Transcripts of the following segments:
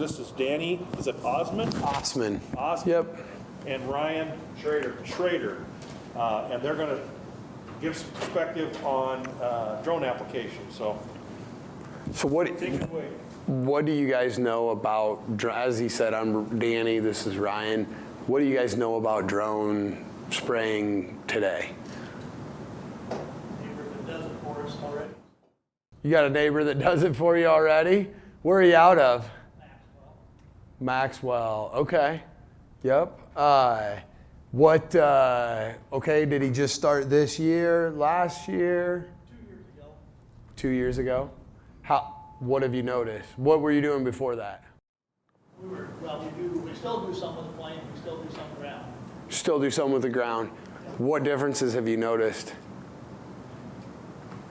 This is Danny, is it Osmond? Osman. Osmond. Yep. And Ryan Schrader. And they're going to give some perspective on drone applications. So take it away. What do you guys know about, as he said, I'm Danny, this is Ryan. What do you guys know about drone spraying today? Neighbor that does it for us already. You got a neighbor that does it for you already? Where are you out of? Maxwell. Okay. Yep. Okay, did he just start this year, last year? 2 years ago. 2 years ago? What have you noticed? What were you doing before that? We still do some with the plane, we still do some ground. Still do some with the ground. What differences have you noticed?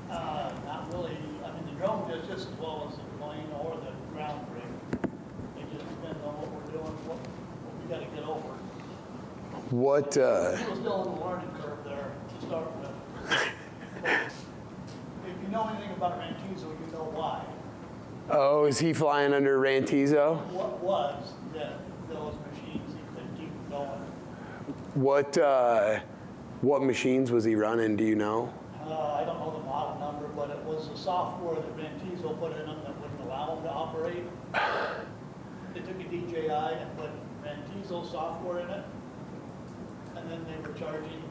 Not really, I mean, the drone does just as well as the plane or the ground rig. It just depends on what we're doing, what we gotta get over. What, We're still on the learning curve there to start with. If you know anything about Rantizo, you know why. oh, is he flying under Rantizo? What was that those machines, he couldn't keep going. What machines was he running, do you know? I don't know the model number, but it was the software that Rantizo put in them that wouldn't allow them to operate. They took a DJI and put Rantizo software in it, and then they were charging.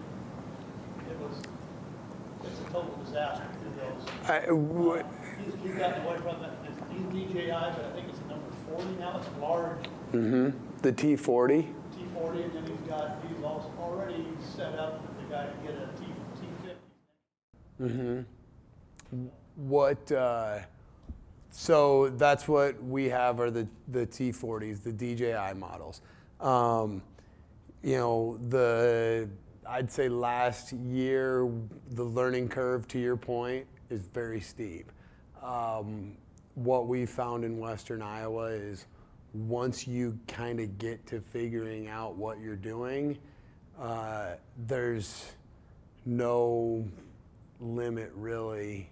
It's a total disaster through those. He's gotten away from it. He's DJI, but I think it's number 40 now. It's large. Mm-hmm. The T40? T40, and then he's also already set up with the guy to get a T50. Mm-hmm. So that's what we have are the T40s, the DJI models. I'd say last year, the learning curve, to your point, is very steep. What we found in Western Iowa is once you kind of get to figuring out what you're doing, there's no limit really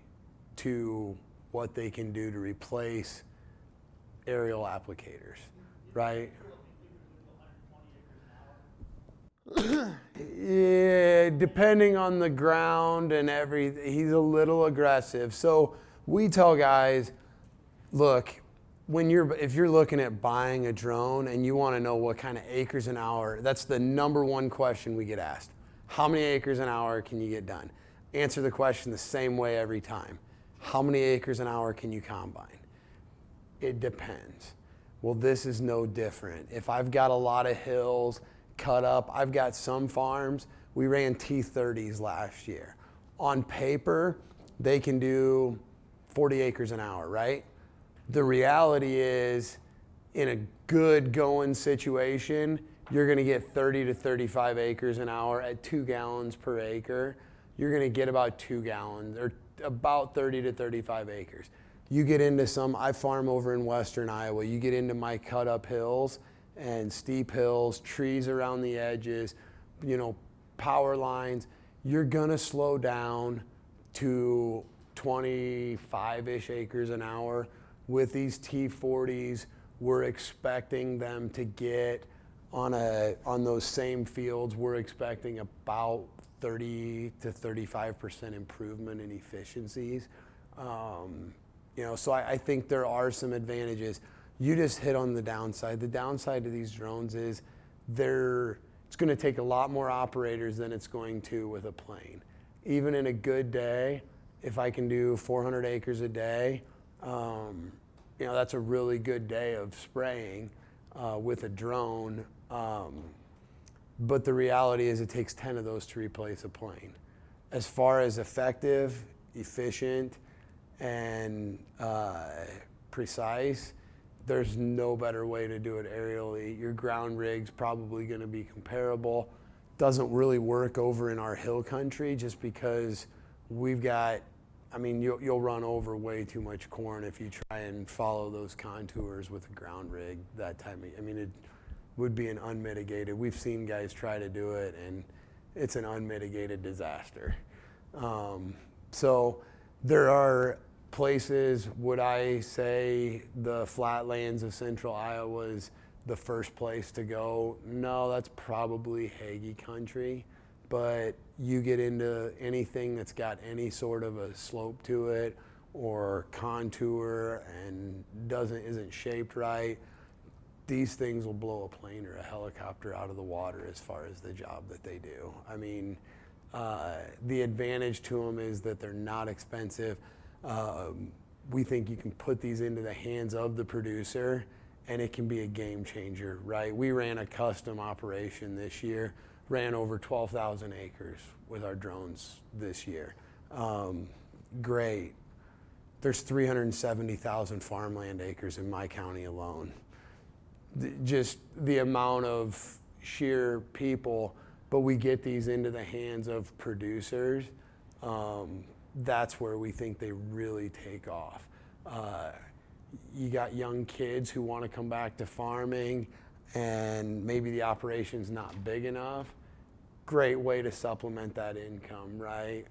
to what they can do to replace aerial applicators, right? Yeah, depending on the ground and everything, he's a little aggressive. So we tell guys, look, if you're looking at buying a drone and you want to know what kind of acres an hour, that's the number one question we get asked. How many acres an hour can you get done? Answer the question the same way every time. How many acres an hour can you combine? It depends. Well, this is no different. If I've got a lot of hills cut up, I've got some farms, we ran T30s last year. On paper, they can do 40 acres an hour, right? The reality is, in a good going situation, you're gonna get 30 to 35 acres an hour at 2 gallons per acre. You're gonna get about 2 gallons, or about 30 to 35 acres. You get into I farm over in Western Iowa, you get into my cut up hills and steep hills, trees around the edges, power lines, you're gonna slow down to 25-ish acres an hour. With these T40s, we're expecting them to get on those same fields, we're expecting about 30 to 35% improvement in efficiencies. So I think there are some advantages. You just hit on the downside. The downside to these drones is it's going to take a lot more operators than it's going to with a plane. Even in a good day, if I can do 400 acres a day, that's a really good day of spraying with a drone. But the reality is it takes 10 of those to replace a plane. As far as effective, efficient, and precise, there's no better way to do it aerially. Your ground rig's probably going to be comparable. Doesn't really work over in our hill country just because we've got, you'll run over way too much corn if you try and follow those contours with a ground rig that time. It would be an unmitigated. We've seen guys try to do it and it's an unmitigated disaster. So there are places, would I say the flatlands of central Iowa is the first place to go? No, that's probably Hagee country. But you get into anything that's got any sort of a slope to it or contour and isn't shaped right, these things will blow a plane or a helicopter out of the water as far as the job that they do. I mean, the advantage to them is that they're not expensive. We think you can put these into the hands of the producer and it can be a game changer, right? We ran a custom operation this year, ran over 12,000 acres with our drones this year. Great. There's 370,000 farmland acres in my county alone. Just the amount of sheer people, but we get these into the hands of producers. That's where we think they really take off. You got young kids who want to come back to farming and maybe the operation's not big enough. Great way to supplement that income, right?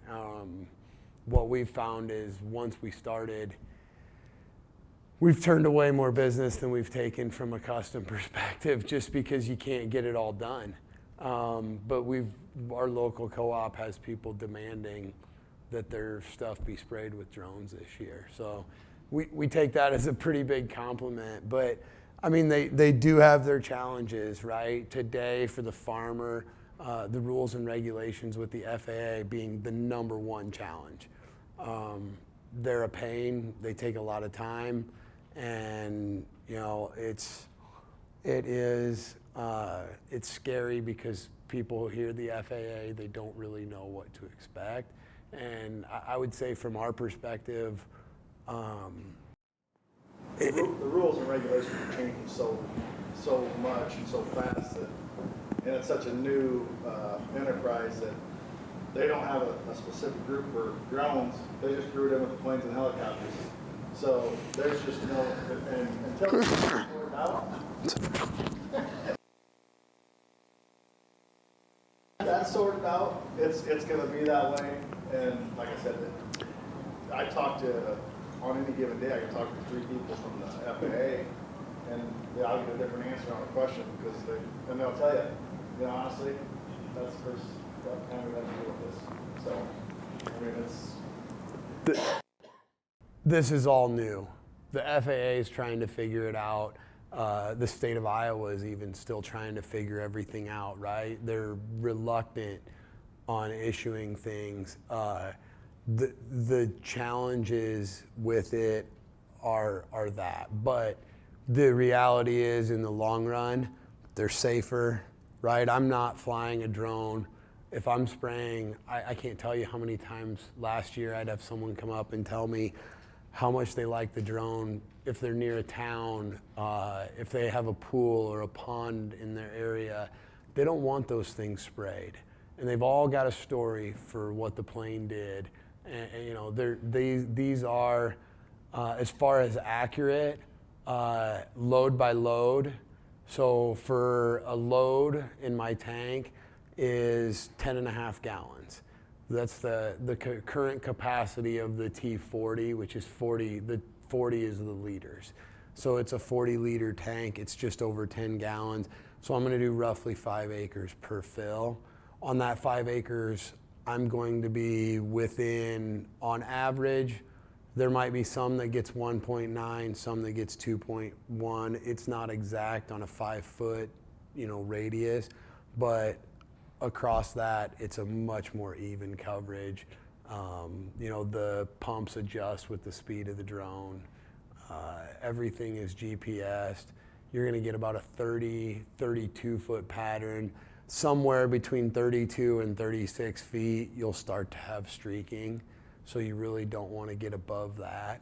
What we've found is once we started, we've turned away more business than we've taken from a custom perspective just because you can't get it all done. But our local co-op has people demanding that their stuff be sprayed with drones this year. So we take that as a pretty big compliment. But I mean, they do have their challenges, right? Today for the farmer, the rules and regulations with the FAA being the #1 challenge. They're a pain, they take a lot of time, and you know, it's scary because people hear the FAA, they don't really know what to expect. And I would say from our perspective, the rules and regulations are changing so much and so fast that, and it's such a new enterprise that they don't have a specific group for drones. They just grew it in with the planes and helicopters. So there's just no, and until it's sorted out, that's sorted out, it's going to be that way. And like I said, I talked to, on any given day, I can talk to 3 people from the FAA, and I'll get a different answer on a question because they'll tell you, you know, honestly, that's the first time we've had to deal with this. So, I mean, this is all new. The FAA is trying to figure it out. The state of Iowa is even still trying to figure everything out, right? They're reluctant on issuing things. The challenges with it are that. But the reality is, in the long run, they're safer, right? I'm not flying a drone. If I'm spraying, I can't tell you how many times last year I'd have someone come up and tell me how much they like the drone if they're near a town, if they have a pool or a pond in their area. They don't want those things sprayed. And they've all got a story for what the plane did. And you know, these are, as far as accurate, load by load. So for a load in my tank is 10.5 gallons. That's the current capacity of the T40, which is 40. The 40 is the liters. So it's a 40-liter tank. It's just over 10 gallons. So I'm going to do roughly 5 acres per fill. On that 5 acres, I'm going to be within, on average, there might be some that gets 1.9, some that gets 2.1. It's not exact on a 5-foot, radius, but across that, it's a much more even coverage. The pumps adjust with the speed of the drone. Everything is GPSed. You're gonna get about a 32-foot pattern. Somewhere between 32 and 36 feet, you'll start to have streaking. So you really don't want to get above that.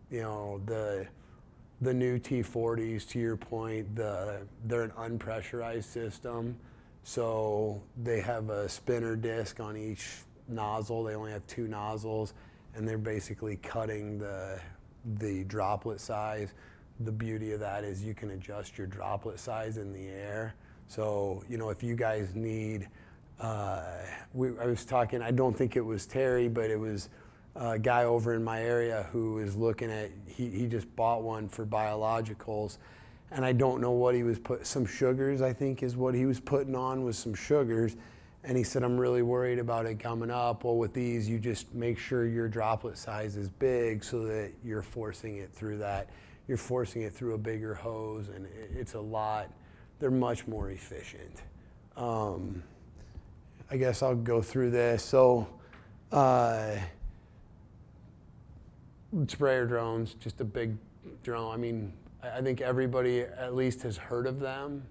The new T40s, to your point, they're an unpressurized system. So they have a spinner disc on each nozzle. They only have 2 nozzles, and they're basically cutting the droplet size. The beauty of that is you can adjust your droplet size in the air. So, if you guys need, I was talking, I don't think it was Terry, but it was a guy over in my area who is looking at, he just bought one for biologicals, and I don't know what he was some sugars, I think is what he was putting on, was some sugars. And he said, I'm really worried about it coming up. Well, with these, you just make sure your droplet size is big so that you're forcing it through you're forcing it through a bigger hose, and it's a lot, they're much more efficient. I guess I'll go through this. So, sprayer drones, just a big drone. I mean, I think everybody at least has heard of them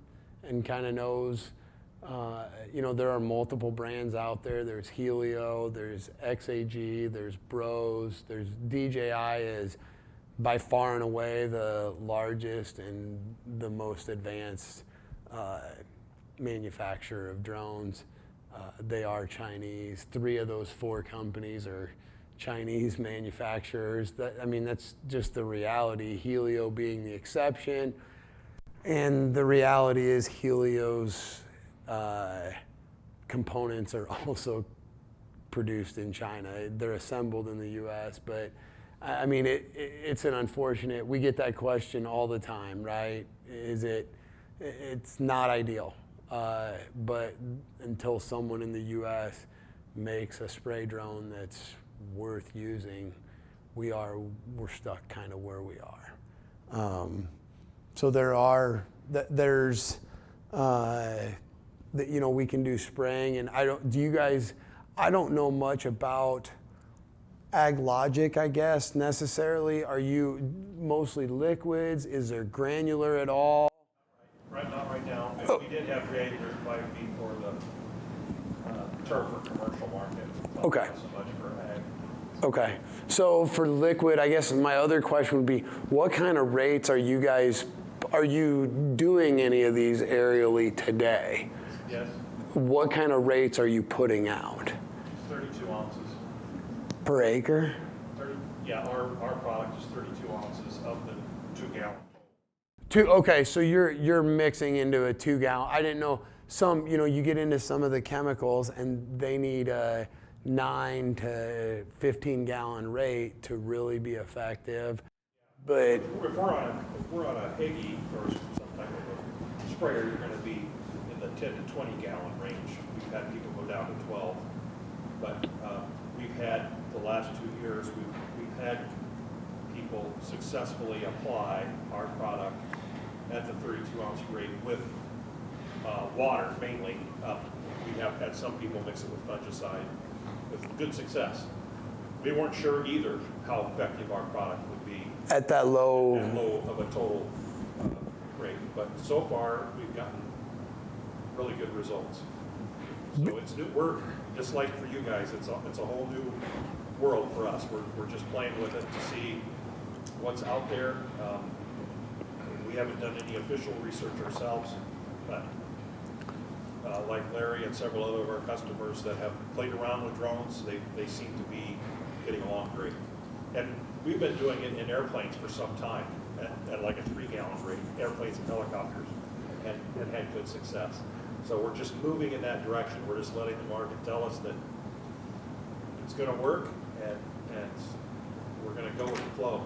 and kind of knows. There are multiple brands out there. There's Helio, there's XAG, there's Bros, there's DJI is by far and away the largest and the most advanced manufacturer of drones. They are Chinese. 3 of those 4 companies are Chinese manufacturers. That's just the reality, Helio being the exception. And the reality is Helio's components are also produced in China. They're assembled in the U.S., but it's an unfortunate, we get that question all the time, right? It's not ideal, but until someone in the U.S. makes a spray drone that's worth using, we're stuck kind of where we are. So there's we can do spraying, and I don't know much about Ag Logic, I guess, necessarily. Are you mostly liquids? Is there granular at all? Not right now. We did have granular, it might be for the turf or commercial market. Okay. Not so much for ag. Okay. So for liquid, I guess my other question would be, what kind of rates are you doing any of these aerially today? Yes. What kind of rates are you putting out? 32 ounces. Per acre? Our product is 32 ounces of the 2 gallon. Okay, so you're mixing into a 2 gallon. I didn't know some, you get into some of the chemicals and they need a 9 to 15 gallon rate to really be effective. But if we're on a Higgy or some type of a sprayer, you're going to be in the 10 to 20 gallon range. We've had people go down to 12, but we've had the last 2 years we've had people successfully apply our product at the 32 ounce rate with water mainly. We have had some people mix it with fungicide with good success. We weren't sure either how effective our product would be at that low of a total rate, but so far we've gotten really good results. So it's new. We're just like for you guys. It's a whole new world for us. We're just playing with it to see what's out there. We haven't done any official research ourselves, but like Larry and several other of our customers that have played around with drones, they seem to be getting along great. And we've been doing it in airplanes for some time at like a 3 gallon rate, airplanes and helicopters, and had good success. So we're just moving in that direction. We're just letting the market tell us that it's going to work, and we're going to go with the flow.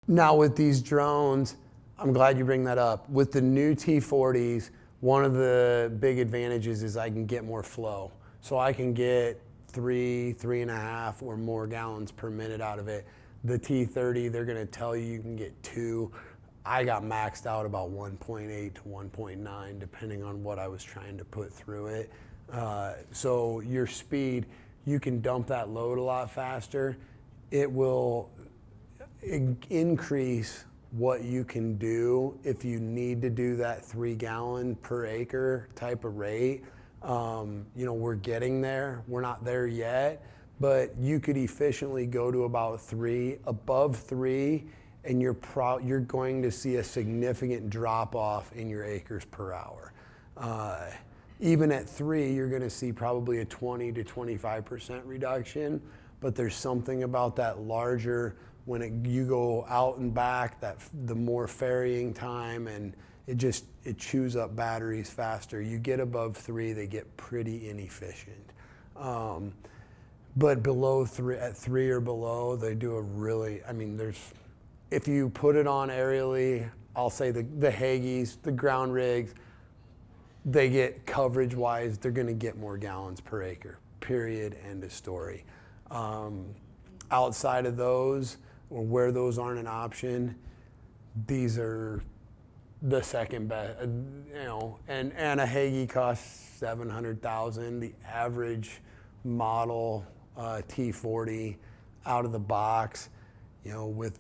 Now with these drones, I'm glad you bring that up. With the new T40s, one of the big advantages is I can get more flow. So I can get 3.5 or more gallons per minute out of it. The T30, they're gonna tell you can get 2. I got maxed out about 1.8 to 1.9, depending on what I was trying to put through it. So your speed, you can dump that load a lot faster. It will increase what you can do if you need to do that 3 gallon per acre type of rate. We're getting there. We're not there yet, but you could efficiently go to about 3, above 3, and you're going to see a significant drop off in your acres per hour. Even at 3, you're going to see probably a 20 to 25% reduction, but there's something about that larger, when you go out and back, the more ferrying time, and it chews up batteries faster. You get above 3, they get pretty inefficient. But below three, at 3 or below, they do a really, I mean, if you put it on aerially, I'll say the Hagies, the ground rigs, they get coverage wise, they're going to get more gallons per acre, period, end of story. Outside of those, or where those aren't an option, these are the second best, and a Hagie costs $700,000. The average model T40 out of the box, with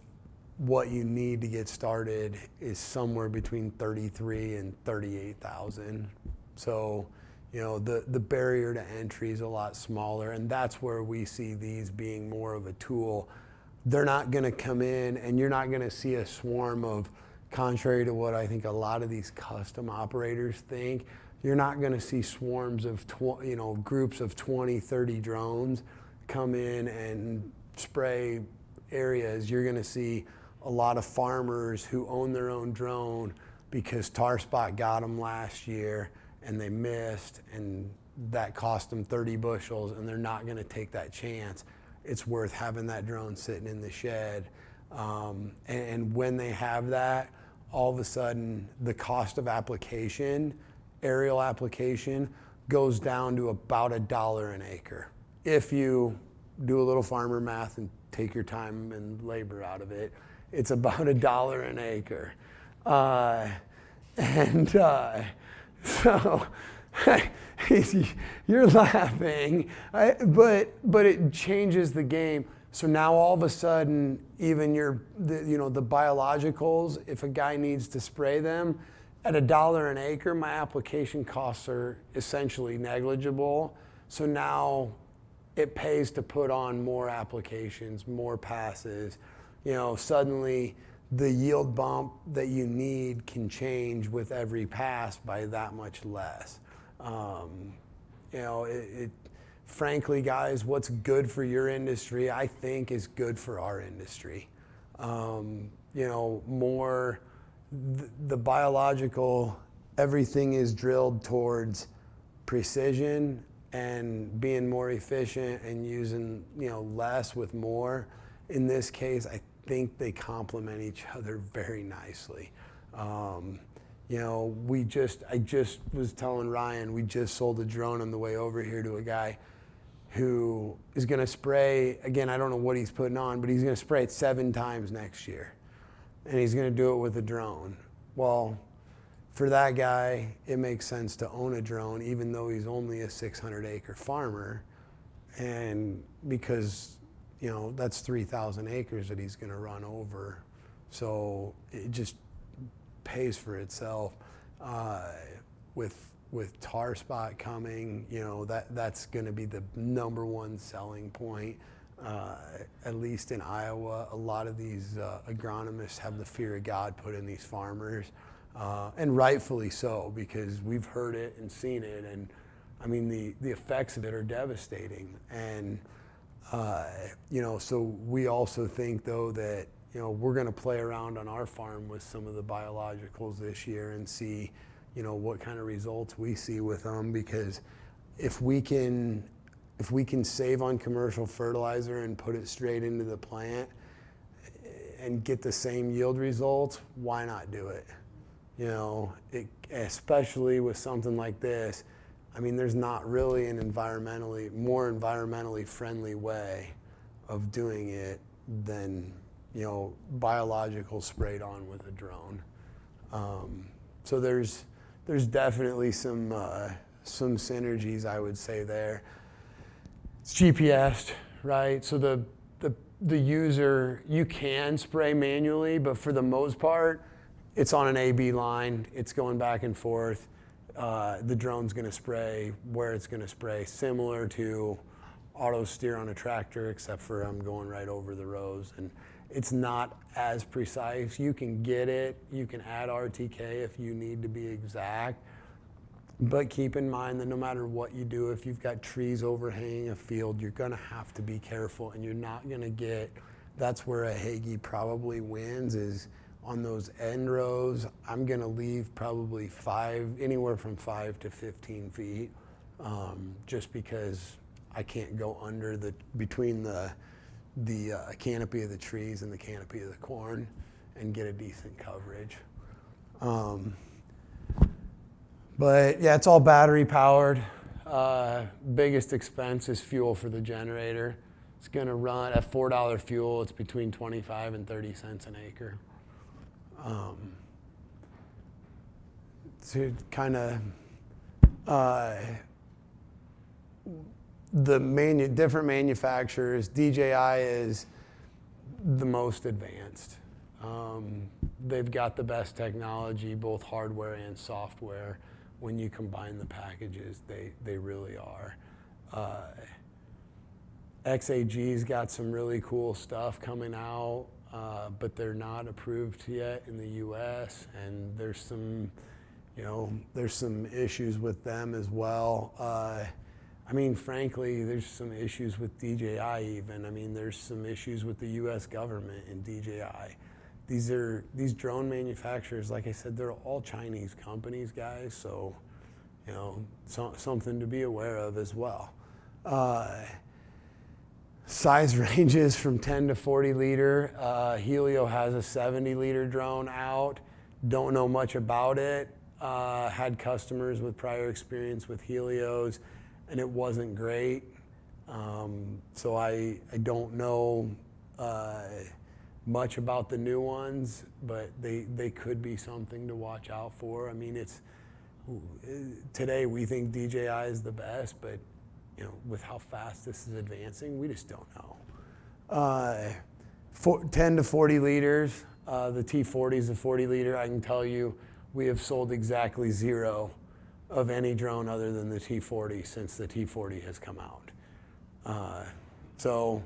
what you need to get started is somewhere between 33 and 38,000. So, the barrier to entry is a lot smaller, and that's where we see these being more of a tool. They're not going to come in, and you're not going to see a swarm of, contrary to what I think a lot of these custom operators think, you're not going to see swarms of, groups of 20, 30 drones come in and spray areas. You're going to see a lot of farmers who own their own drone because Tar Spot got them last year and they missed, and that cost them 30 bushels, and they're not going to take that chance. It's worth having that drone sitting in the shed. And when they have that, all of a sudden the cost of application, aerial application, goes down to about $1 an acre. If you do a little farmer math and take your time and labor out of it, it's about $1 an acre. So you're laughing, but it changes the game. So now all of a sudden, even the biologicals, if a guy needs to spray them, at $1 an acre, my application costs are essentially negligible. So now it pays to put on more applications, more passes. Suddenly the yield bump that you need can change with every pass by that much less. Frankly, guys, what's good for your industry, I think, is good for our industry. The biological, everything is drilled towards precision and being more efficient and using, less with more. In this case, I think they complement each other very nicely. I just was telling Ryan, we just sold a drone on the way over here to a guy who is going to spray, again, I don't know what he's putting on, but he's going to spray it 7 times next year. And he's going to do it with a drone. Well, for that guy, it makes sense to own a drone, even though he's only a 600-acre farmer. And because, that's 3,000 acres that he's going to run over. So it just pays for itself. With Tar Spot coming, that's going to be the #1 selling point. At least in Iowa, a lot of these agronomists have the fear of God put in these farmers, and rightfully so, because we've heard it and seen it, and I mean the effects of it are devastating. And so we also think though that we're going to play around on our farm with some of the biologicals this year and see what kind of results we see with them, because if we can save on commercial fertilizer and put it straight into the plant and get the same yield results, why not do it? Especially with something like this. I mean, there's not really an more environmentally friendly way of doing it than, biological sprayed on with a drone. So there's definitely some synergies, I would say, there. It's GPS, right? So the user, you can spray manually, but for the most part, it's on an A/B line. It's going back and forth. The drone's going to spray where it's going to spray, similar to auto steer on a tractor, except for I'm going right over the rows. And it's not as precise. You can get it. You can add RTK if you need to be exact. But keep in mind that no matter what you do, if you've got trees overhanging a field, you're going to have to be careful, and you're not going to get, that's where a Hagie probably wins, is on those end rows. I'm going to leave probably anywhere from 5 to 15 feet, just because I can't go under between the canopy of the trees and the canopy of the corn and get a decent coverage. But yeah, it's all battery powered. Biggest expense is fuel for the generator. It's going to run at $4 fuel. It's between 25 and 30 cents an acre. To kind of different manufacturers, DJI is the most advanced. They've got the best technology, both hardware and software. When you combine the packages, they really are. XAG's got some really cool stuff coming out, but they're not approved yet in the U.S. and there's some issues with them as well. I mean, frankly, there's some issues with DJI even. I mean, there's some issues with the U.S. government and DJI. These drone manufacturers, like I said, they're all Chinese companies, guys. So, something to be aware of as well. Size ranges from 10 to 40 liter. Helio has a 70 liter drone out. Don't know much about it. Had customers with prior experience with Helios, and it wasn't great. So I don't know much about the new ones, but they could be something to watch out for. I mean, today we think DJI is the best, but with how fast this is advancing, we just don't know. 10 to 40 liters. The T40 is a 40 liter. I can tell you, we have sold exactly 0 of any drone other than the T40 since the T40 has come out. So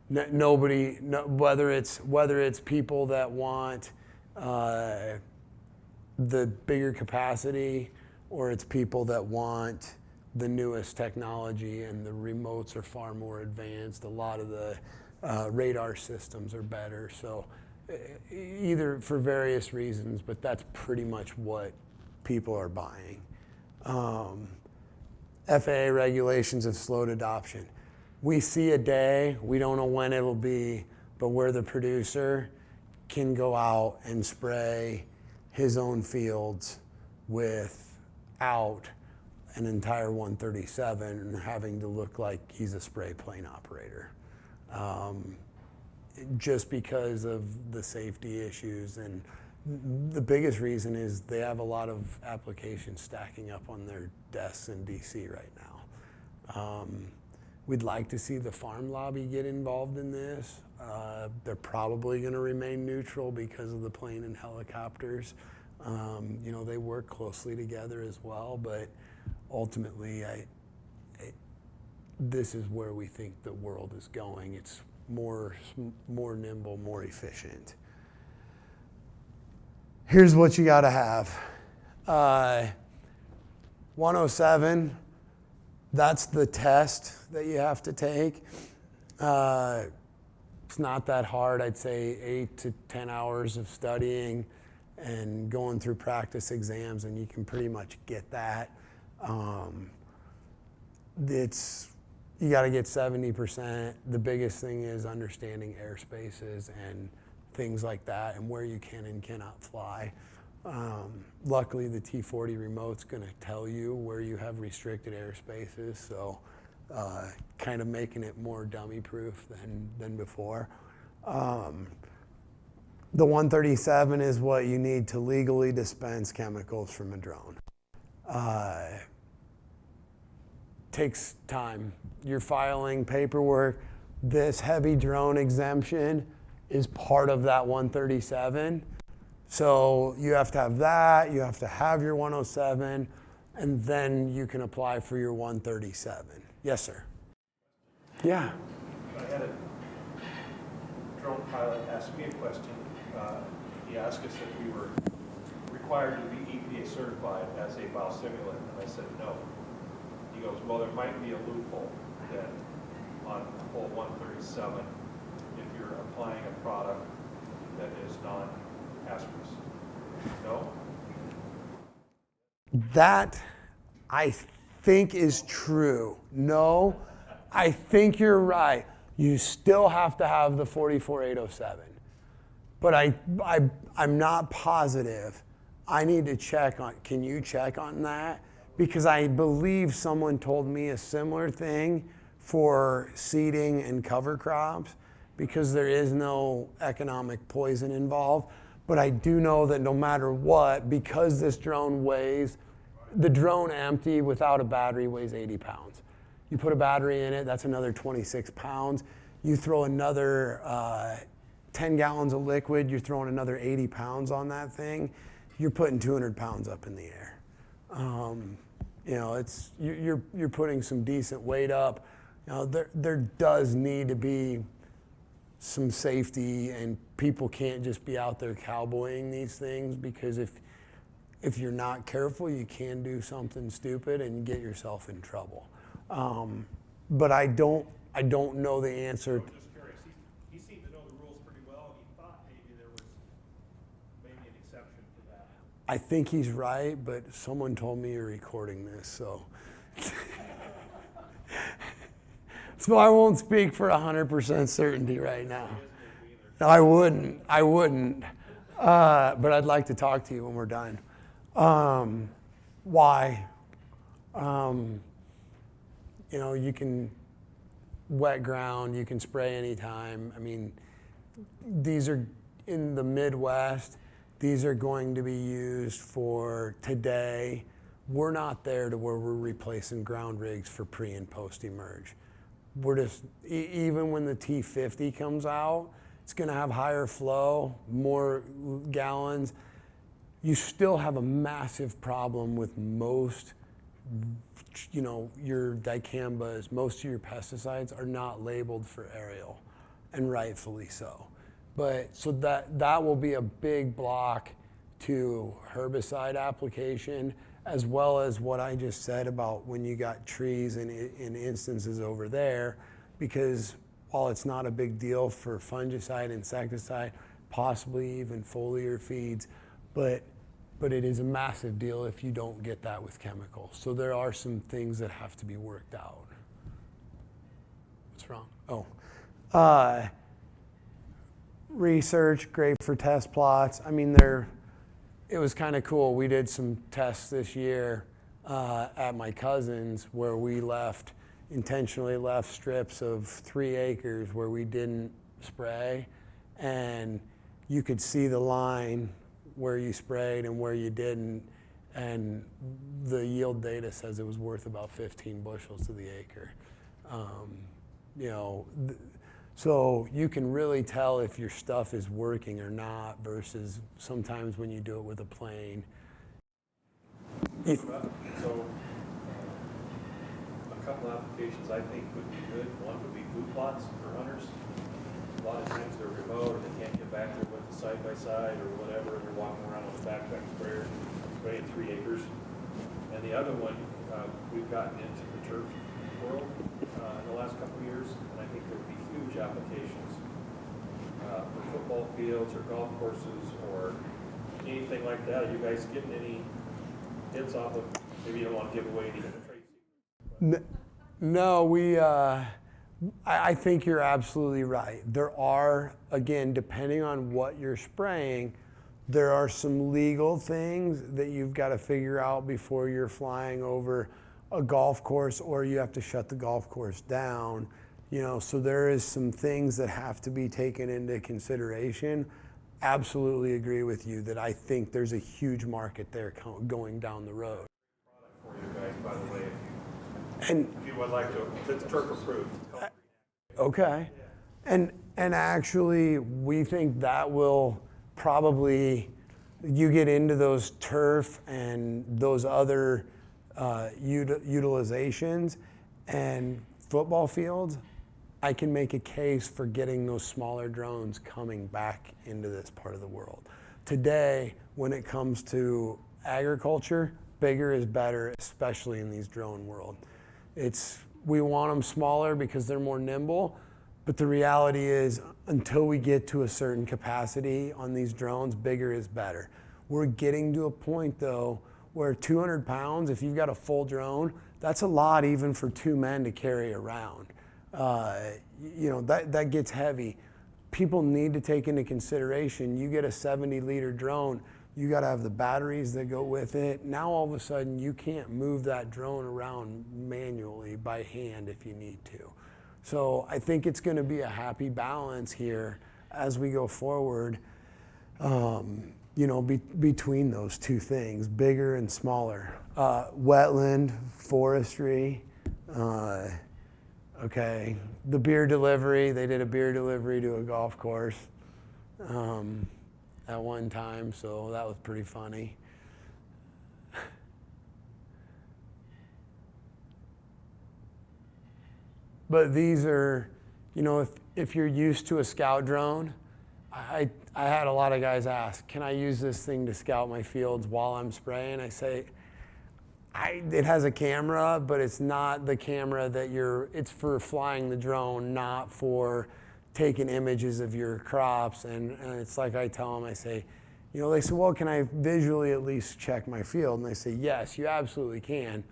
nobody, whether it's people that want the bigger capacity, or it's people that want the newest technology, and the remotes are far more advanced. A lot of the radar systems are better. So either for various reasons, but that's pretty much what people are buying. FAA regulations have slowed adoption. We see a day, we don't know when it'll be, but where the producer can go out and spray his own fields without an entire 137 and having to look like he's a spray plane operator. Just because of the safety issues, and the biggest reason is they have a lot of applications stacking up on their desks in DC right now. We'd like to see the farm lobby get involved in this. They're probably going to remain neutral because of the plane and helicopters. They work closely together as well, but ultimately, this is where we think the world is going. It's more nimble, more efficient. Here's what you got to have. 107, that's the test that you have to take. It's not that hard. I'd say 8 to 10 hours of studying and going through practice exams, and you can pretty much get that. You got to get 70%. The biggest thing is understanding airspaces and things like that, and where you can and cannot fly. Luckily, the T40 remote's going to tell you where you have restricted airspaces, so kind of making it more dummy-proof than before. The 137 is what you need to legally dispense chemicals from a drone. Takes time. You're filing paperwork. This heavy drone exemption is part of that 137. So you have to have that, you have to have your 107, and then you can apply for your 137. Yes, sir. Yeah. I had a drone pilot ask me a question. He asked us if we were required to be EPA certified as a biostimulant, and I said no. He goes, well, there might be a loophole that on full 137 if you're applying a product that is non-hazardous. No? That, I think, is true. No, I think you're right. You still have to have the 44807. But I'm not positive. I need to check on, can you check on that? Because I believe someone told me a similar thing for seeding and cover crops because there is no economic poison involved. But I do know that no matter what, because this drone weighs, the drone empty without a battery weighs 80 pounds. You put a battery in it, that's another 26 pounds. You throw another 10 gallons of liquid, you're throwing another 80 pounds on that thing. You're putting 200 pounds up in the air. You know, it's you're putting some decent weight up. You know, there does need to be some safety, and people can't just be out there cowboying these things, because if you're not careful, you can do something stupid and get yourself in trouble. But I don't know the answer. I'm just curious. He seemed to know the rules pretty well. He thought maybe there was maybe an exception for that. I think he's right, but someone told me you're recording this, so. So I won't speak for 100% certainty right now. I wouldn't. But I'd like to talk to you when we're done. Why? You know, you can wet ground, you can spray anytime. I mean, these are in the Midwest. These are going to be used for today. We're not there to where we're replacing ground rigs for pre and post emerge. We're just, even when the T50 comes out, it's gonna have higher flow, more gallons. You still have a massive problem with most, you know, your dicambas, most of your pesticides are not labeled for aerial, and rightfully so. But so that will be a big block to herbicide application, as well as what I just said about when you got trees in instances over there, because while it's not a big deal for fungicide, insecticide, possibly even foliar feeds, but it is a massive deal if you don't get that with chemicals. So there are some things that have to be worked out. What's wrong? Oh. Research, great for test plots. I mean, it was kind of cool. We did some tests this year at my cousin's where we intentionally left strips of 3 acres where we didn't spray, and you could see the line where you sprayed and where you didn't, and the yield data says it was worth about 15 bushels to the acre. You know, so you can really tell if your stuff is working or not versus sometimes when you do it with a plane. So a couple applications I think would be good. One would be food plots for hunters. A lot of times they're remote and they can't get back there with the side-by-side or whatever, and they're walking around with a backpack sprayer, spraying 3 acres. And the other one, we've gotten into the turf world in the last couple of years, and I think there would be huge applications for football fields or golf courses or anything like that. Are you guys getting any hits off of, maybe you don't want to give away any trade secrets? No, I think you're absolutely right. There are, again, depending on what you're spraying, there are some legal things that you've got to figure out before you're flying over a golf course, or you have to shut the golf course down. You know, so there is some things that have to be taken into consideration. Absolutely agree with you that I think there's a huge market there going down the road. For you guys, by the way, And if you would like to, it's turf approved. okay, and actually we think that will probably, you get into those turf and those other utilizations and football fields, I can make a case for getting those smaller drones coming back into this part of the world. Today, when it comes to agriculture, bigger is better, especially in these drone world. We want them smaller because they're more nimble, but the reality is until we get to a certain capacity on these drones, bigger is better. We're getting to a point though where 200 pounds, if you've got a full drone, that's a lot even for 2 men to carry around. That gets heavy. People need to take into consideration, you get a 70-liter drone, you got to have the batteries that go with it. Now all of a sudden you can't move that drone around manually by hand if you need to. So I think it's going to be a happy balance here as we go forward, between those two things, bigger and smaller. Wetland, forestry, okay. The beer delivery, they did a beer delivery to a golf course at one time, so that was pretty funny. But these are, if you're used to a scout drone, I had a lot of guys ask, can I use this thing to scout my fields while I'm spraying? I say, it has a camera, but it's not the camera that it's for flying the drone, not for taking images of your crops. And it's like I tell them, I say, they say, well, can I visually at least check my field? And they say, yes, you absolutely can.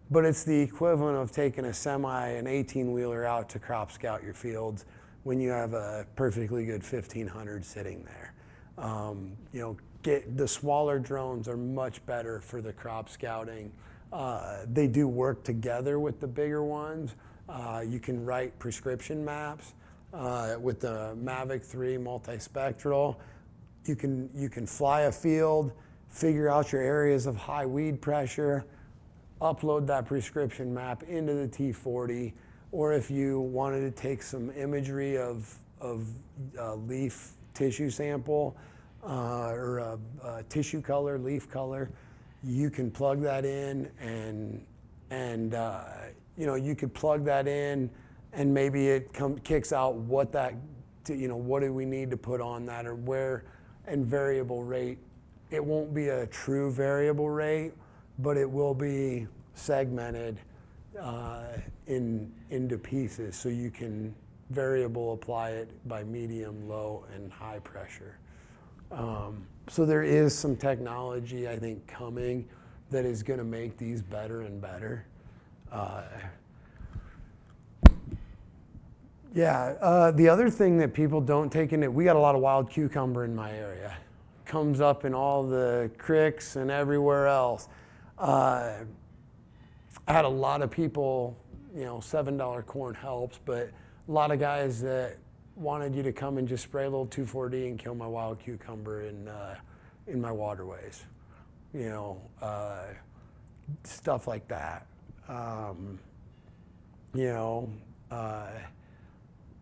But it's the equivalent of taking an 18-wheeler out to crop scout your fields when you have a perfectly good 1500 sitting there. The smaller drones are much better for the crop scouting. They do work together with the bigger ones. You can write prescription maps with the Mavic 3 multispectral. You can fly a field, figure out your areas of high weed pressure, upload that prescription map into the T40, or if you wanted to take some imagery of leaf tissue sample or a tissue color, leaf color, you can plug that in and you could plug that in and maybe it kicks out what do we need to put on that or where, and variable rate. It won't be a true variable rate, but it will be segmented into pieces, so you can variable apply it by medium, low, and high pressure. So there is some technology, I think, coming that is going to make these better and better. The other thing that people don't take into, we got a lot of wild cucumber in my area. Comes up in all the creeks and everywhere else. I had a lot of people, $7 corn helps, but a lot of guys that wanted you to come and just spray a little 2,4-D and kill my wild cucumber in my waterways. Stuff like that.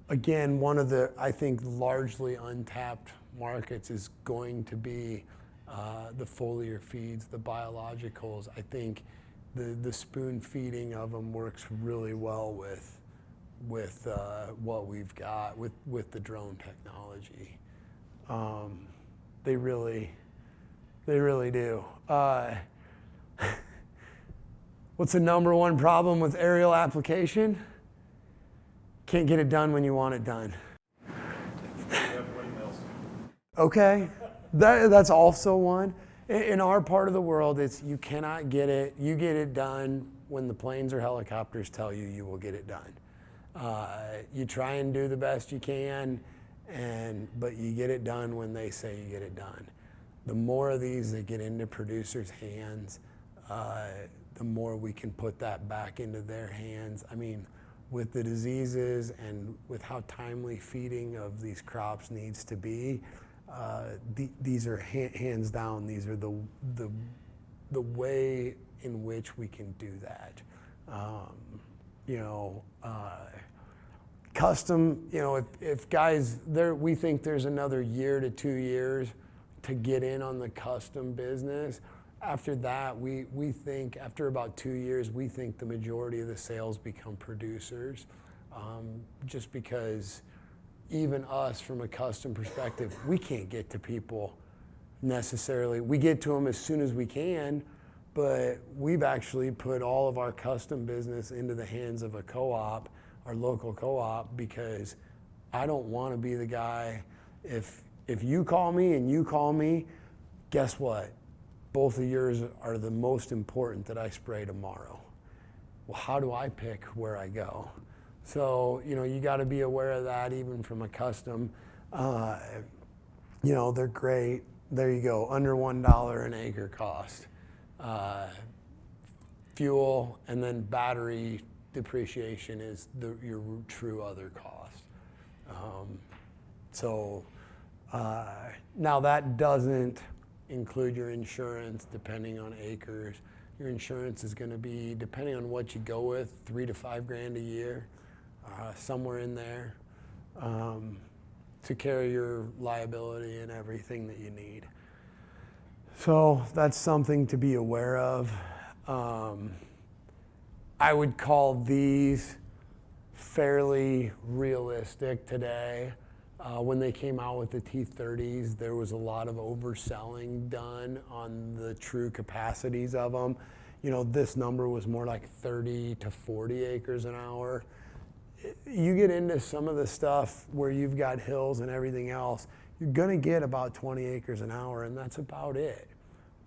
Again, one of the, I think, largely untapped markets is going to be the foliar feeds, the biologicals. I think the spoon feeding of them works really well with what we've got with the drone technology. They really do. What's the number one problem with aerial application? Can't get it done when you want it done. Okay, that's also one. In our part of the world, it's you cannot get it. You get it done when the planes or helicopters tell you you will get it done. You try and do the best you can, but you get it done when they say you get it done. The more of these that get into producers' hands, the more we can put that back into their hands. I mean, with the diseases and with how timely feeding of these crops needs to be, these are hands down. These are the way in which we can do that. Custom. If guys we think there's another year to 2 years to get in on the custom business. After that, we think after about 2 years, we think the majority of the sales become producers, just because even us from a custom perspective, we can't get to people necessarily. We get to them as soon as we can, but we've actually put all of our custom business into the hands of a co-op, our local co-op, because I don't want to be the guy, if you call me and you call me, guess what? Both of yours are the most important that I spray tomorrow. Well, how do I pick where I go? So, you got to be aware of that even from a custom. They're great. There you go, under $1 an acre cost. Fuel and then battery depreciation is your true other cost. Now that doesn't include your insurance depending on acres. Your insurance is going to be, depending on what you go with, $3,000 to $5,000 a year, somewhere in there, to carry your liability and everything that you need. So that's something to be aware of. I would call these fairly realistic today. When they came out with the T30s, there was a lot of overselling done on the true capacities of them. This number was more like 30 to 40 acres an hour. You get into some of the stuff where you've got hills and everything else, you're gonna get about 20 acres an hour, and that's about it.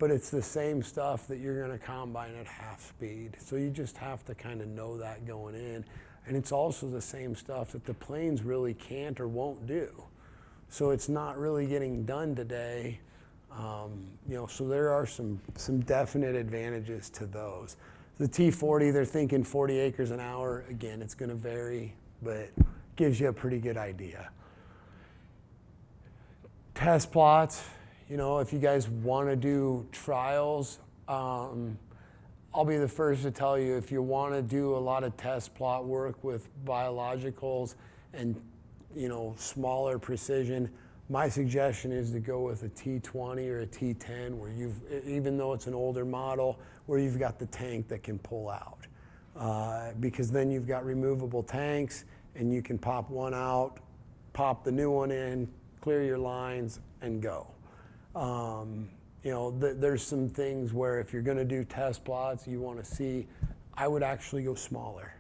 But it's the same stuff that you're gonna combine at half speed. So you just have to kind of know that going in. And it's also the same stuff that the planes really can't or won't do. So it's not really getting done today. So there are some definite advantages to those. The T40, they're thinking 40 acres an hour. Again, it's gonna vary, but gives you a pretty good idea. Test plots, if you guys wanna do trials, I'll be the first to tell you, if you want to do a lot of test plot work with biologicals and smaller precision, my suggestion is to go with a T20 or a T10, where even though it's an older model, where you've got the tank that can pull out, because then you've got removable tanks and you can pop one out, pop the new one in, clear your lines, and go. There's some things where if you're going to do test plots, you want to see, I would actually go smaller.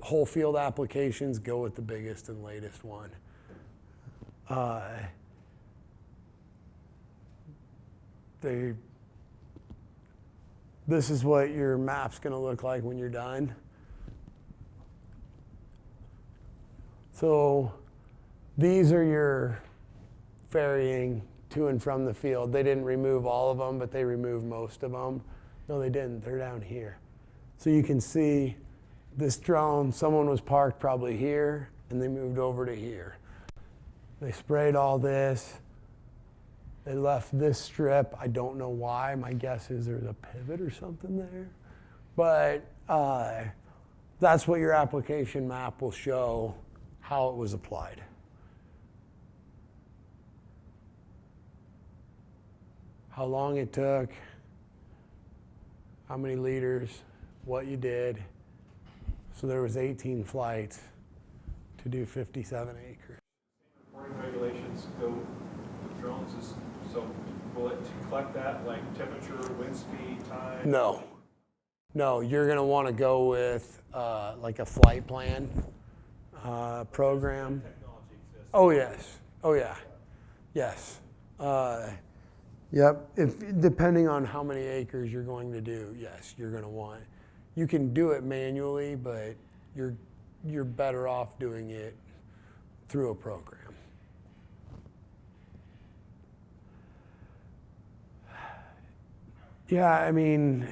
Whole field applications, go with the biggest and latest one. This is what your map's going to look like when you're done. So these are your ferrying to and from the field. They didn't remove all of them, but they removed most of them. No, they didn't. They're down here. So you can see this drone, someone was parked probably here, and they moved over to here. They sprayed all this. They left this strip. I don't know why. My guess is there's a pivot or something there. But that's what your application map will show, how it was applied. How long it took, how many liters, what you did. So there was 18 flights to do 57 acres. Reporting regulations go with drones, so will it collect that, like temperature, wind speed, time? No, you're gonna wanna go with like a flight plan program. Technology exists. Oh yes, oh yeah, yes. Yep, depending on how many acres you're going to do, yes, you're gonna want. You can do it manually, but you're better off doing it through a program. Yeah, I mean,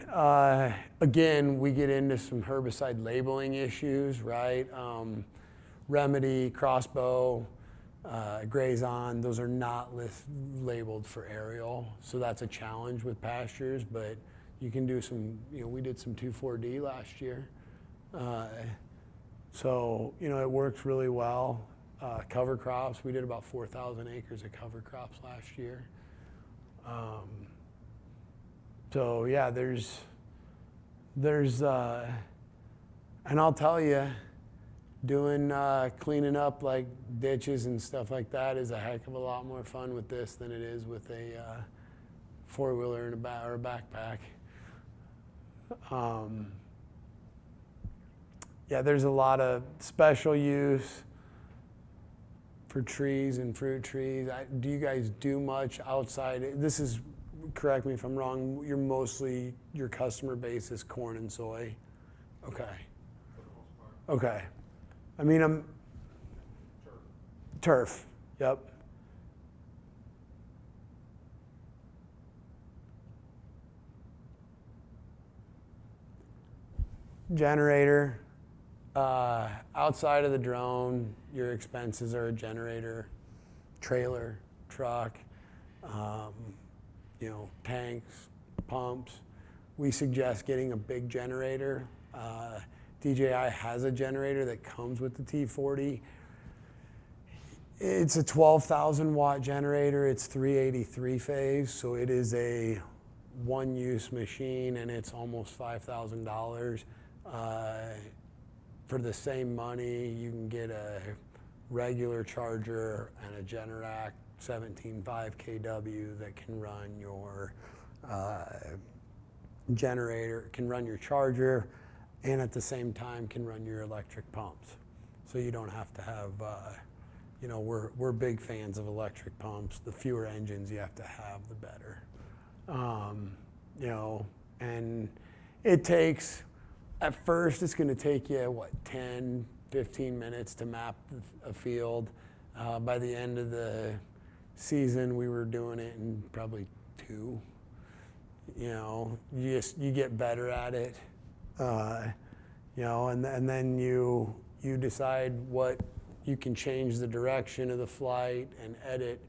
again, we get into some herbicide labeling issues, right? Remedy, crossbow, grazon, those are not labeled for aerial, so that's a challenge with pastures, but you can do some, we did some 2,4-D last year. So, it works really well. Cover crops, we did about 4,000 acres of cover crops last year. So yeah, there's, and I'll tell you, doing cleaning up like ditches and stuff like that is a heck of a lot more fun with this than it is with a four-wheeler and or a backpack. Yeah, there's a lot of special use for trees and fruit trees. Do you guys do much outside? This is, correct me if I'm wrong, you're mostly, your customer base is corn and soy? Okay. Okay. I mean, turf. Yep. Generator. Outside of the drone, your expenses are a generator, trailer, truck, tanks, pumps. We suggest getting a big generator. DJI has a generator that comes with the T40. It's a 12,000 watt generator. It's 383 phase, so it is a one-use machine, and it's almost $5,000. For the same money, you can get a regular charger and a Generac 17.5 kW that can run your generator, can run your charger, and at the same time can run your electric pumps. So you don't have to have, we're big fans of electric pumps. The fewer engines you have to have, the better. And it takes, at first it's going to take you, 10, 15 minutes to map a field. By the end of the season, we were doing it in probably 2. You get better at it. And then you decide what you can change the direction of the flight and edit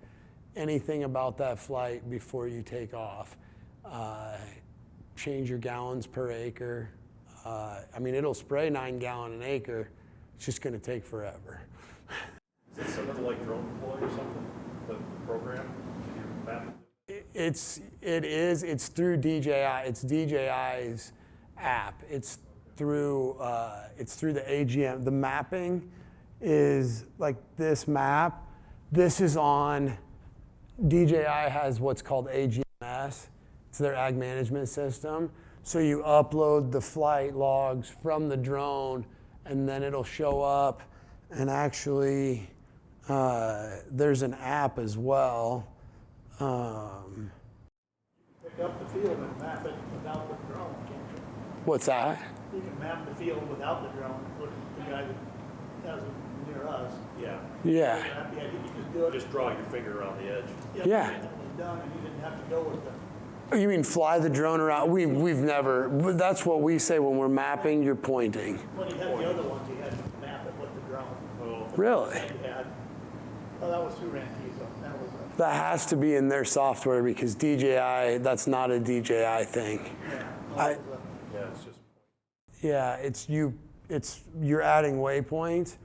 anything about that flight before you take off. Change your gallons per acre. It'll spray 9 gallon an acre. It's just going to take forever. Is it similar to like Drone Deploy or something? The program? Can you map it? It's through DJI. It's DJI's app. It's through the AGM. The mapping is like this map. This is on, DJI has what's called AGMS. It's their ag management system. So you upload the flight logs from the drone, and then it'll show up. And actually, there's an app as well. Pick up the field and map it without the drone, can't you? What's that? You can map the field without the drone, look at the guy that has it near us. Yeah. Yeah. Yeah, you can just do it. Just draw your finger around the edge. Yeah. It was done, and you didn't have to go with the. You mean fly the drone around? We've never, that's what we say when we're mapping, you're pointing. When you had the other ones, you had to map it with the drone. Oh. Really? And you had, that was through Rantizo. That was That has to be in their software because DJI, that's not a DJI thing. Yeah, it's just. You're adding waypoints,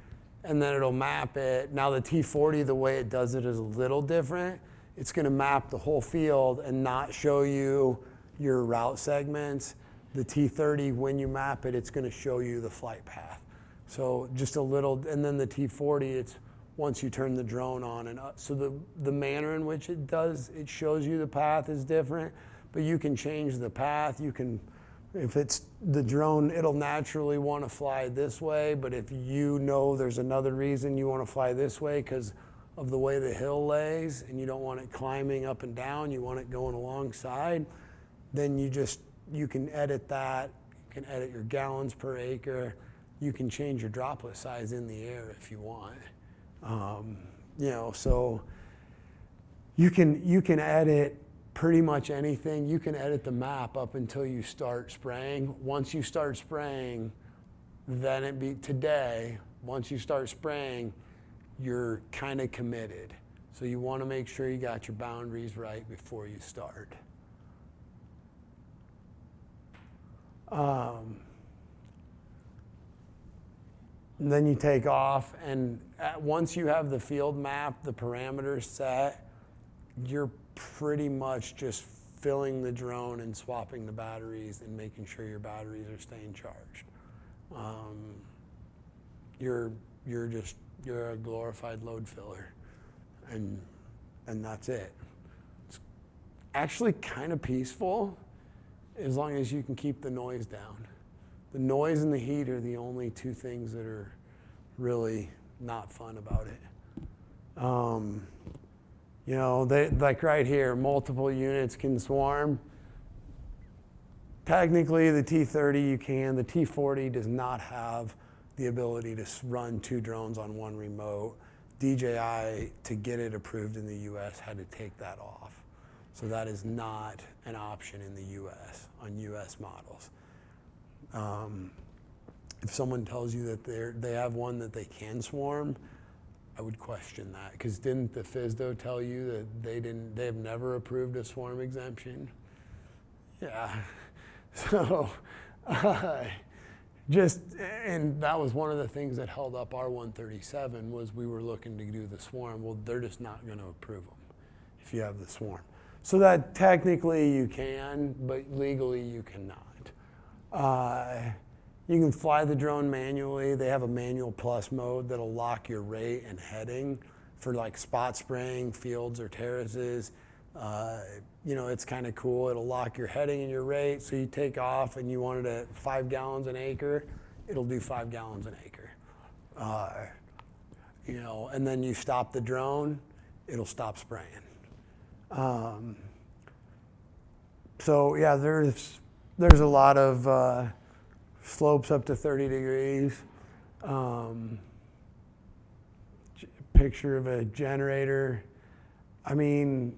and then it'll map it. Now the T40, the way it does it is a little different. It's going to map the whole field and not show you your route segments. The T30, when you map it, it's going to show you the flight path. So just a little, and then the T40, it's once you turn the drone on and up. So the manner in which it shows you the path is different, but you can change the path. You can, if it's the drone, it'll naturally want to fly this way, but if you know there's another reason you want to fly this way because of the way the hill lays and you don't want it climbing up and down, you want it going alongside, then you can edit that. You can edit your gallons per acre. You can change your droplet size in the air if you want. So you can edit pretty much anything. You can edit the map up until you start spraying. Once you start spraying, then once you start spraying, you're kind of committed. So you want to make sure you got your boundaries right before you start. And then you take off, and once you have the field map, the parameters set, you're pretty much just filling the drone and swapping the batteries and making sure your batteries are staying charged. You're a glorified load filler, and that's it. It's actually kind of peaceful as long as you can keep the noise down. The noise and the heat are the only two things that are really not fun about it. They, like right here, multiple units can swarm. Technically, the T30 you can. The T40 does not have the ability to run 2 drones on 1 remote. DJI, to get it approved in the US, had to take that off. So that is not an option in the US on US models. If someone tells you that they have one that they can swarm, I would question that, because didn't the FSDO tell you that they have never approved a swarm exemption? Yeah. So and that was one of the things that held up our 137 was we were looking to do the swarm. Well, they're just not going to approve them if you have the swarm. So that technically you can, but legally you cannot. You can fly the drone manually. They have a manual plus mode that'll lock your rate and heading for like spot spraying, fields or terraces. It's kind of cool. It'll lock your heading and your rate. So you take off and you want it at 5 gallons an acre, it'll do 5 gallons an acre. And then you stop the drone, it'll stop spraying. So yeah, there's a lot of slopes up to 30 degrees. Picture of a generator. I mean,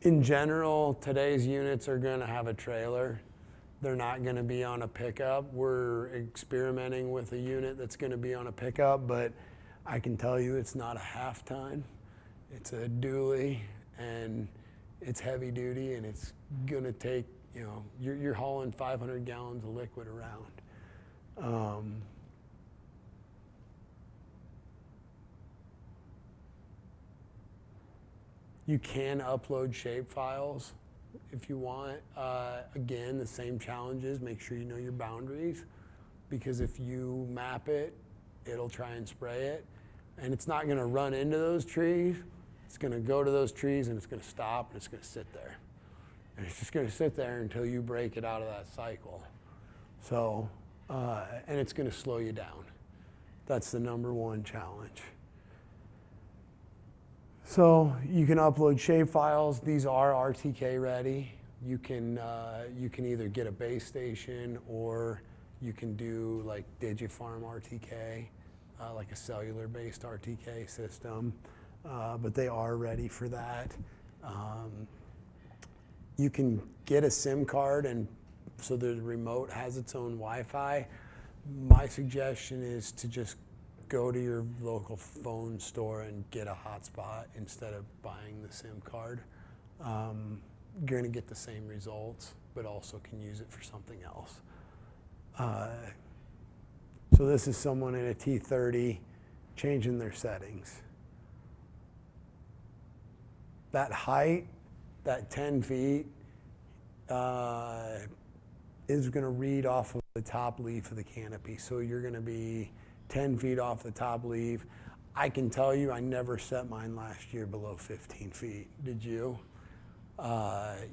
in general, today's units are going to have a trailer. They're not going to be on a pickup. We're experimenting with a unit that's going to be on a pickup, but I can tell you it's not a half ton. It's a dually, and it's heavy duty, and it's going to take, you're hauling 500 gallons of liquid around. You can upload shape files if you want. Again, the same challenges. Make sure you know your boundaries, because if you map it, it'll try and spray it. And it's not going to run into those trees. It's going to go to those trees and it's going to stop and it's going to sit there. And it's just going to sit there until you break it out of that cycle. So, and it's going to slow you down. That's the #1 challenge. So you can upload shape files. These are RTK ready. You can either get a base station or you can do like Digifarm RTK, like a cellular-based RTK system. But they are ready for that. You can get a SIM card, and so the remote has its own Wi-Fi. My suggestion is to just go to your local phone store and get a hotspot instead of buying the SIM card. You're going to get the same results, but also can use it for something else. So this is someone in a T30 changing their settings. That height, that 10 feet, is going to read off of the top leaf of the canopy. So you're going to be 10 feet off the top leaf. I can tell you I never set mine last year below 15 feet. Did you?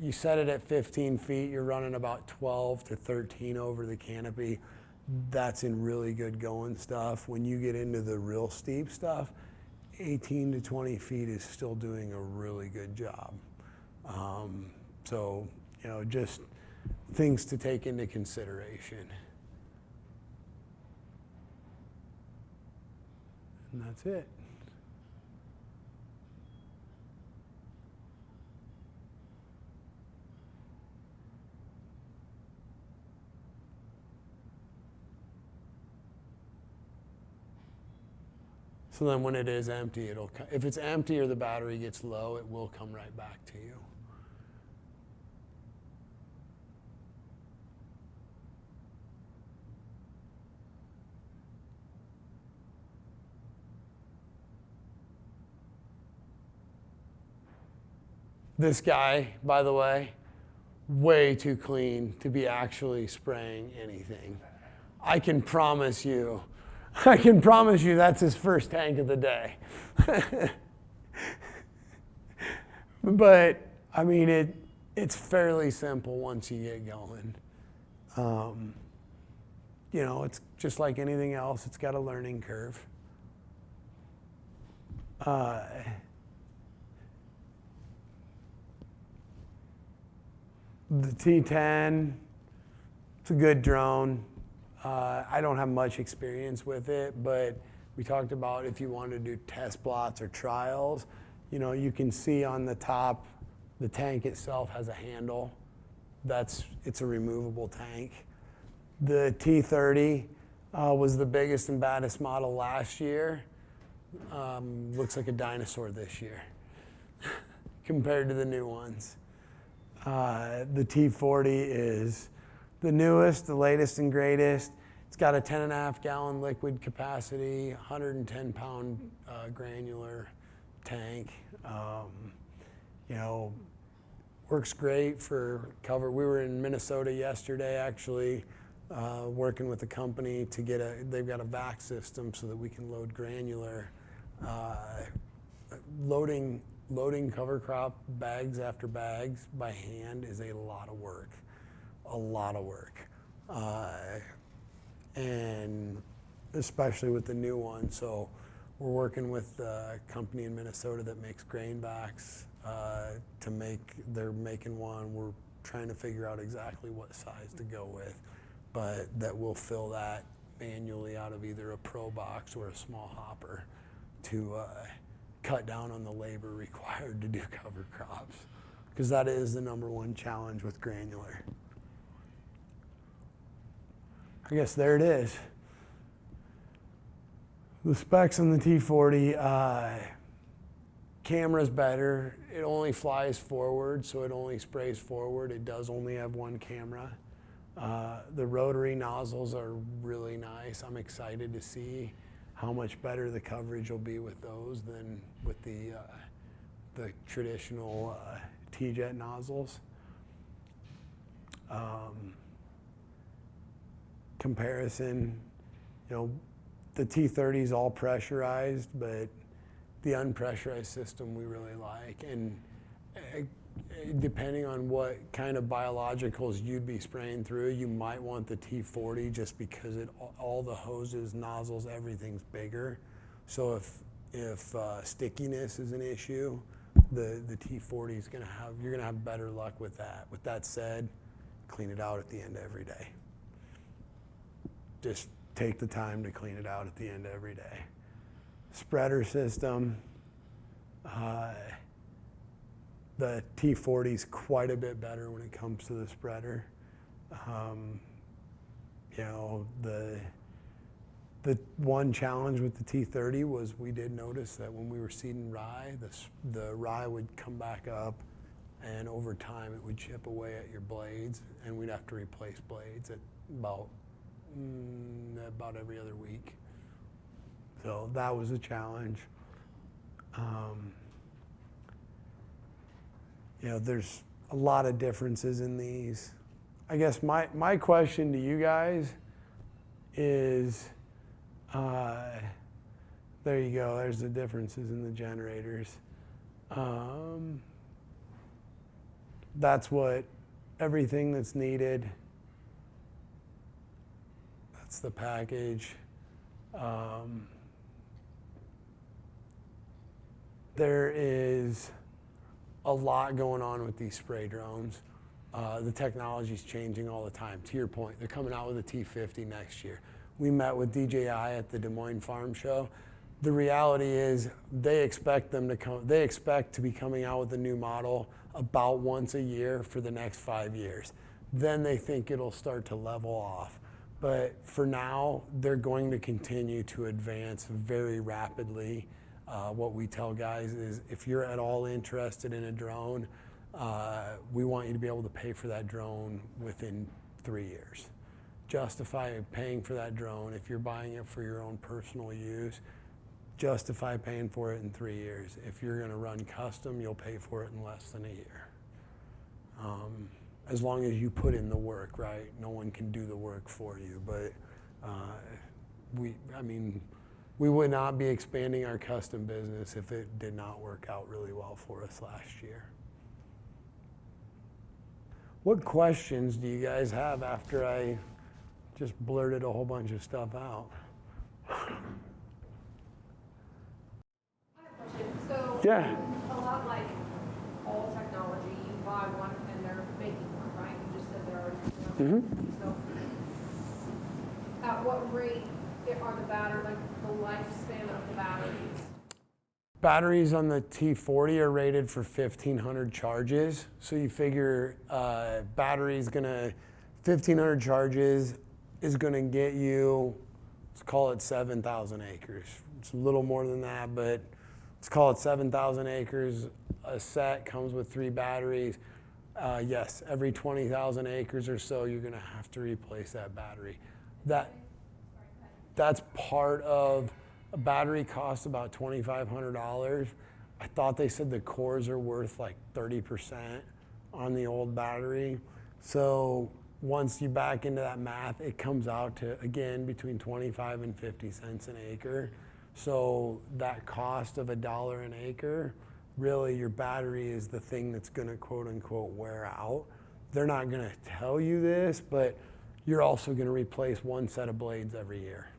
You set it at 15 feet, you're running about 12 to 13 over the canopy. That's in really good going stuff. When you get into the real steep stuff, 18 to 20 feet is still doing a really good job. So, just things to take into consideration. And that's it. So then when it is empty, if it's empty or the battery gets low, it will come right back to you. This guy, by the way, way too clean to be actually spraying anything. I can promise you that's his first tank of the day. But, I mean, it's fairly simple once you get going. It's just like anything else. It's got a learning curve. The T10, it's a good drone. I don't have much experience with it, but we talked about if you want to do test plots or trials, you know, you can see on the top, the tank itself has a handle. It's a removable tank. The T30 was the biggest and baddest model last year. Looks like a dinosaur this year compared to the new ones. The T40 is the newest, the latest and greatest. It's got a 10.5 gallon liquid capacity, 110 pound granular tank. You know, works great for cover. We were in Minnesota yesterday, actually, working with a company to get they've got a vac system so that we can load granular. Loading cover crop bags after bags by hand is a lot of work. And especially with the new one. So we're working with a company in Minnesota that makes grain vacs they're making one. We're trying to figure out exactly what size to go with, but that will fill that manually out of either a pro box or a small hopper to cut down on the labor required to do cover crops, because that is the #1 challenge with granular. I guess there it is. The specs on the T40, camera's better. It only flies forward, so it only sprays forward. It does only have one camera. The rotary nozzles are really nice. I'm excited to see how much better the coverage will be with those than with the traditional T-jet nozzles. Comparison, you know, the T30 is all pressurized, but the unpressurized system we really like. And depending on what kind of biologicals you'd be spraying through, you might want the T40 just because all the hoses, nozzles, everything's bigger. So if stickiness is an issue, the T40 is you're gonna have better luck with that. With that said, clean it out at the end of every day. Just take the time to clean it out at the end of every day. Spreader system, the T40 is quite a bit better when it comes to the spreader. You know, the one challenge with the T30 was we did notice that when we were seeding rye, the rye would come back up, and over time it would chip away at your blades, and we'd have to replace blades at about every other week. So that was a challenge. You know, there's a lot of differences in these. I guess my question to you guys is, there you go, there's the differences in the generators. That's everything that's needed. That's the package. There is a lot going on with these spray drones. The technology's changing all the time. To your point, they're coming out with a T50 next year. We met with DJI at the Des Moines Farm Show. The reality is they expect to be coming out with a new model about once a year for the next 5 years. Then they think it'll start to level off. But for now, they're going to continue to advance very rapidly. What we tell guys is if you're at all interested in a drone, we want you to be able to pay for that drone within 3 years. Justify paying for that drone. If you're buying it for your own personal use, justify paying for it in 3 years. If you're going to run custom, you'll pay for it in less than a year. As long as you put in the work, right? No one can do the work for you, but we would not be expanding our custom business if it did not work out really well for us last year. What questions do you guys have after I just blurted a whole bunch of stuff out? I have a question. So, Yeah. a lot like all technology, you buy one and they're making one, right? You just said they're already. Mm-hmm. So, what rate are the battery, like the lifespan of the batteries? Batteries on the T40 are rated for 1,500 charges. So you figure battery's gonna, 1,500 charges is gonna get you, let's call it 7,000 acres. It's a little more than that, but let's call it 7,000 acres. A set comes with 3 batteries. Yes, every 20,000 acres or so, you're gonna have to replace that battery. That's part of, a battery costs about $2,500. I thought they said the cores are worth like 30% on the old battery. So once you back into that math, it comes out to, again, between 25 and 50 cents an acre. So that cost of $1 an acre, really your battery is the thing that's gonna quote unquote wear out. They're not gonna tell you this, but you're also gonna replace 1 set of blades every year.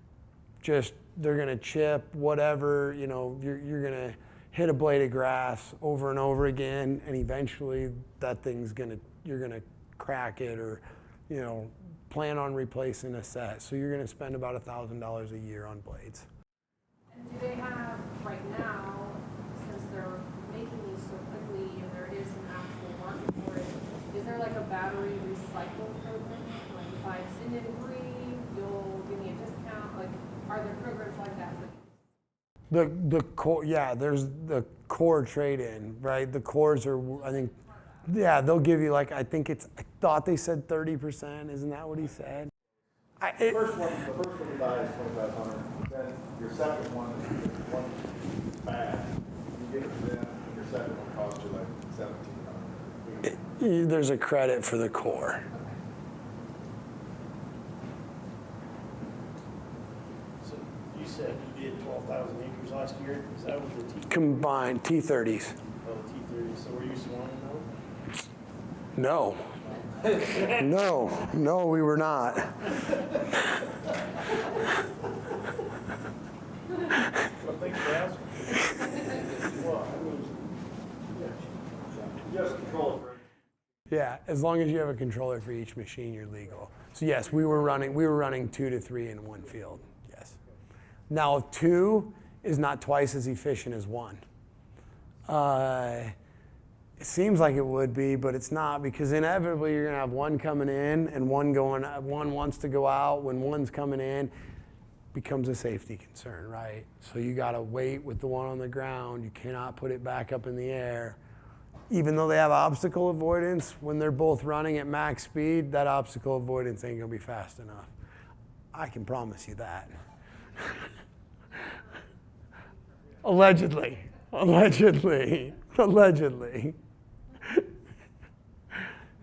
Just, they're gonna chip, whatever, you know, you're gonna hit a blade of grass over and over again, and eventually that thing's gonna, you're gonna crack it, or, you know, plan on replacing a set. So you're gonna spend about $1,000 a year on blades. And do they have, right now, since they're making these so quickly and there is an actual market for it, is there like a battery recycle program? Like if I send in 3, you'll give me a discount? Like, are there programs like that? The core, yeah, there's the core trade-in, right? The cores are, I think, yeah, they'll give you like, I thought they said 30%. Isn't that what he said? The first one you buy is 2,500. Then your second one is bad. You get it to them, and your second one costs you like 1,700. There's a credit for the core. So you said you did 12,000 acres last year. Is that with the T? Combined T30s. Oh, T30. So were you swarming those? No. No, we were not. Well, thanks for asking. Well, I mean, yeah, you just control it, right? Yeah, as long as you have a controller for each machine, you're legal. So yes, we were running 2 to 3 in one field. Yes. Now 2 is not twice as efficient as 1. It seems like it would be, but it's not, because inevitably you're gonna have one coming in and one wants to go out. When one's coming in, becomes a safety concern, right? So you gotta wait with the one on the ground. You cannot put it back up in the air. Even though they have obstacle avoidance, when they're both running at max speed, that obstacle avoidance ain't gonna be fast enough. I can promise you that. Allegedly.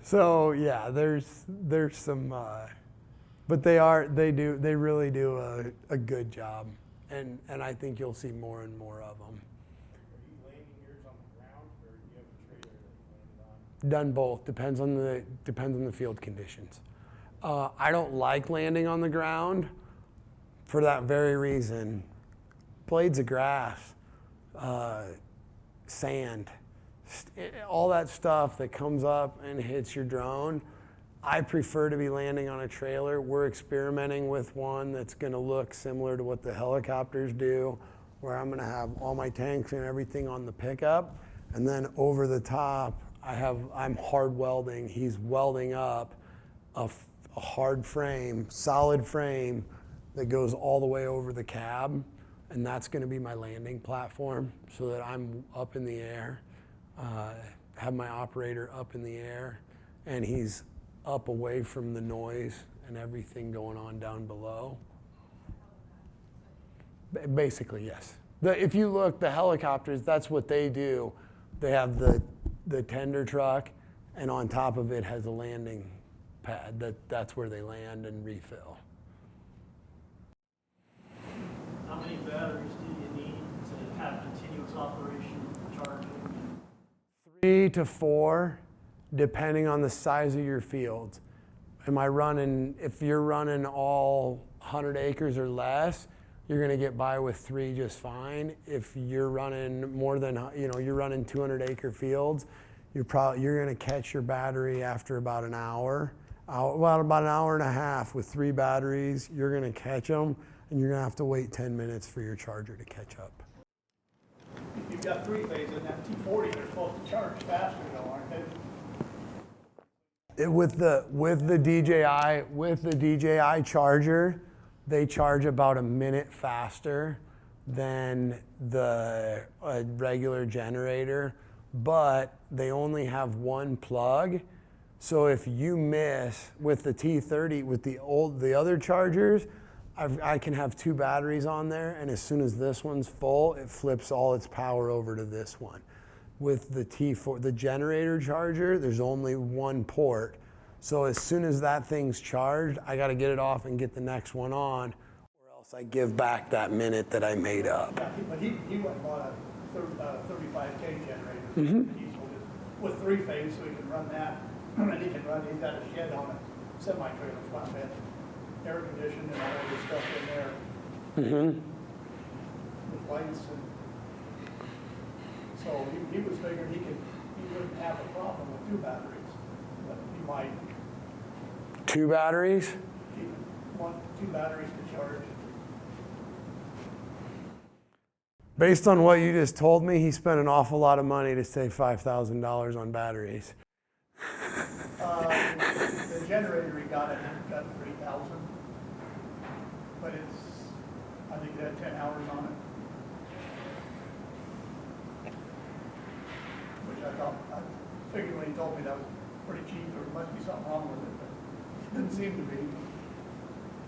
So yeah, there's some, but they really do a good job, and I think you'll see more and more of them. Are you landing yours on the ground, or do you have a trailer that you landed on? Done both. Depends on the field conditions. I don't like landing on the ground for that very reason. Blades of grass, sand, all that stuff that comes up and hits your drone. I prefer to be landing on a trailer. We're experimenting with one that's going to look similar to what the helicopters do, where I'm going to have all my tanks and everything on the pickup, and then over the top, I'm hard welding. He's welding up a hard frame, solid frame that goes all the way over the cab, and that's going to be my landing platform, so that I'm up in the air, have my operator up in the air, and he's up away from the noise and everything going on down below. Basically, yes. If you look, the helicopters, that's what they do. They have the tender truck, and on top of it has a landing pad. That's where they land and refill. How many batteries do you need to have continuous operation charging? 3 to 4, depending on the size of your field. If you're running all 100 acres or less, you're gonna get by with 3 just fine. If you're running more than, you're running 200 acre fields, you're gonna catch your battery after about an hour. About an hour and a half with 3 batteries. You're going to catch them, and you're going to have to wait 10 minutes for your charger to catch up. If you've got three-phase in that T40, they're supposed to charge faster though, aren't they? With the DJI charger, they charge about a minute faster than the regular generator, but they only have one plug. So if you miss with the T30, with the other chargers, I can have 2 batteries on there, and as soon as this one's full, it flips all its power over to this one. With the T4, the generator charger, there's only one port. So as soon as that thing's charged, I got to get it off and get the next one on, or else I give back that minute that I made up. Yeah, but he went and bought a 35K generator. Mm-hmm. With three-phase, so he can run that, and he's got a shed on a semi-trailer flatbed, air conditioning and all this stuff in there. Mm-hmm. With lights and, so he was figuring he wouldn't have a problem with 2 batteries, but he might 2 batteries? keep 2 batteries to charge. Based on what you just told me, he spent an awful lot of money to save $5,000 on batteries. The generator he got 3,000, but I think it had 10 hours on it. Which I figured when he told me that was pretty cheap, there must be something wrong with it, but it didn't seem to be.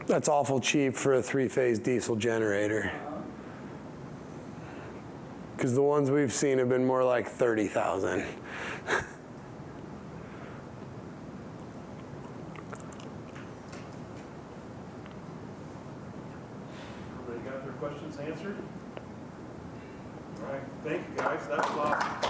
That's awful cheap for a 3-phase diesel generator. Because the ones we've seen have been more like 30,000. Everybody got their questions answered? All right, thank you guys, that was awesome.